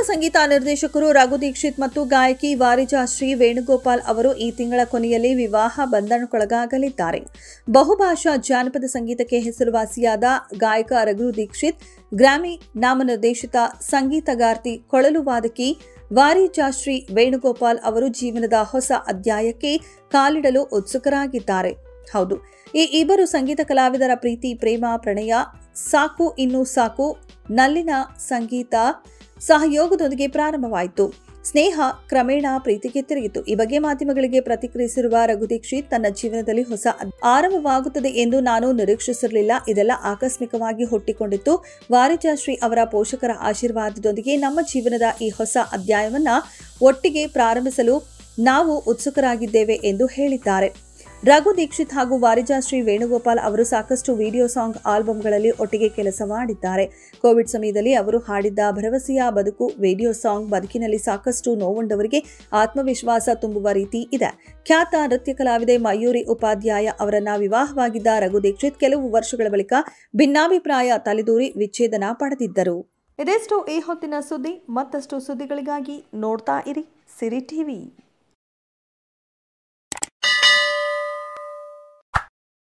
ಸಂಗೀತ ನಿರ್ದೇಶಕರು ರಘು ದೀಕ್ಷಿತ್ ಮತ್ತು ಗಾಯಕಿ ವಾರಿಜಾಶ್ರೀ ವೇಣುಗೋಪಾಲ್ ಅವರು ಈ ತಿಂಗಳ ಕೊನೆಯಲ್ಲಿ ವಿವಾಹ ಬಂಧನಕ್ಕೊಳಗಾಗಲಿದ್ದಾರೆ. ಬಹುಭಾಷಾ ಜಾನಪದ ಸಂಗೀತಕ್ಕೆ ಹೆಸರುವಾಸಿಯಾದ ಗಾಯಕ ರಘು ದೀಕ್ಷಿತ್, ಗ್ರಾಮಿ ನಾಮನಿರ್ದೇಶಿತ ಸಂಗೀತಗಾರ್ತಿ, ಕೊಳಲು ವಾದಕಿ ವಾರಿಜಾಶ್ರೀ ವೇಣುಗೋಪಾಲ್ ಅವರು ಜೀವನದ ಹೊಸ ಅಧ್ಯಾಯಕ್ಕೆ ಕಾಲಿಡಲು ಉತ್ಸುಕರಾಗಿದ್ದಾರೆ. ಹೌದು, ಈ ಇಬ್ಬರು ಸಂಗೀತ ಕಲಾವಿದರ ಪ್ರೀತಿ, ಪ್ರೇಮ, ಪ್ರಣಯ ಸಾಕು ಇನ್ನೂ ಸಾಕು ನಲ್ಲಿನ ಸಂಗೀತ ಸಹಯೋಗದೊಂದಿಗೆ ಪ್ರಾರಂಭವಾಯಿತು. ಸ್ನೇಹ ಕ್ರಮೇಣ ಪ್ರೀತಿಗೆ ತಿರುಗಿತು. ಈ ಬಗ್ಗೆ ಮಾಧ್ಯಮಗಳಿಗೆ ಪ್ರತಿಕ್ರಿಯಿಸಿರುವ ರಘು ದೀಕ್ಷಿತ್, ತನ್ನ ಜೀವನದಲ್ಲಿ ಹೊಸ ಆರಂಭವಾಗುತ್ತದೆ ಎಂದು ನಾನು ನಿರೀಕ್ಷಿಸಿರಲಿಲ್ಲ. ಇದೆಲ್ಲ ಆಕಸ್ಮಿಕವಾಗಿ ಹುಟ್ಟಿಕೊಂಡಿತ್ತು. ವಾರಿಜಾಶ್ರೀ ಅವರ ಪೋಷಕರ ಆಶೀರ್ವಾದದೊಂದಿಗೆ ನಮ್ಮ ಜೀವನದ ಈ ಹೊಸ ಅಧ್ಯಾಯವನ್ನ ಒಟ್ಟಿಗೆ ಪ್ರಾರಂಭಿಸಲು ನಾವು ಉತ್ಸುಕರಾಗಿದ್ದೇವೆ ಎಂದು ಹೇಳಿದ್ದಾರೆ. ರಘು ದೀಕ್ಷಿತ್ ಹಾಗೂ ವಾರಿಜಾಶ್ರೀ ವೇಣುಗೋಪಾಲ್ ಅವರು ಸಾಕಷ್ಟು ವಿಡಿಯೋ ಸಾಂಗ್ ಆಲ್ಬಂಗಳಲ್ಲಿ ಒಟ್ಟಿಗೆ ಕೆಲಸ ಮಾಡಿದ್ದಾರೆ. ಕೋವಿಡ್ ಸಮಯದಲ್ಲಿ ಅವರು ಹಾಡಿದ್ದ ಭರವಸೆಯ ಬದುಕು ವಿಡಿಯೋ ಸಾಂಗ್ ಬದುಕಿನಲ್ಲಿ ಸಾಕಷ್ಟು ನೋವುಂಡವರಿಗೆ ಆತ್ಮವಿಶ್ವಾಸ ತುಂಬುವ ರೀತಿ ಇದೆ. ಖ್ಯಾತ ನೃತ್ಯ ಕಲಾವಿದೆ ಮಯೂರಿ ಉಪಾಧ್ಯಾಯ ಅವರನ್ನ ವಿವಾಹವಾಗಿದ್ದ ರಘು ದೀಕ್ಷಿತ್ ಕೆಲವು ವರ್ಷಗಳ ಬಳಿಕ ಭಿನ್ನಾಭಿಪ್ರಾಯ ತಲೆದೂರಿ ವಿಚ್ಛೇದನ ಪಡೆದಿದ್ದರು. ಇದೆಷ್ಟು ಈ ಹೊತ್ತಿನ ಸುದ್ದಿ. ಮತ್ತಷ್ಟು ಸುದ್ದಿಗಳಿಗಾಗಿ ನೋಡ್ತಾ ಇರಿ ಸಿರಿ ಟಿವಿ.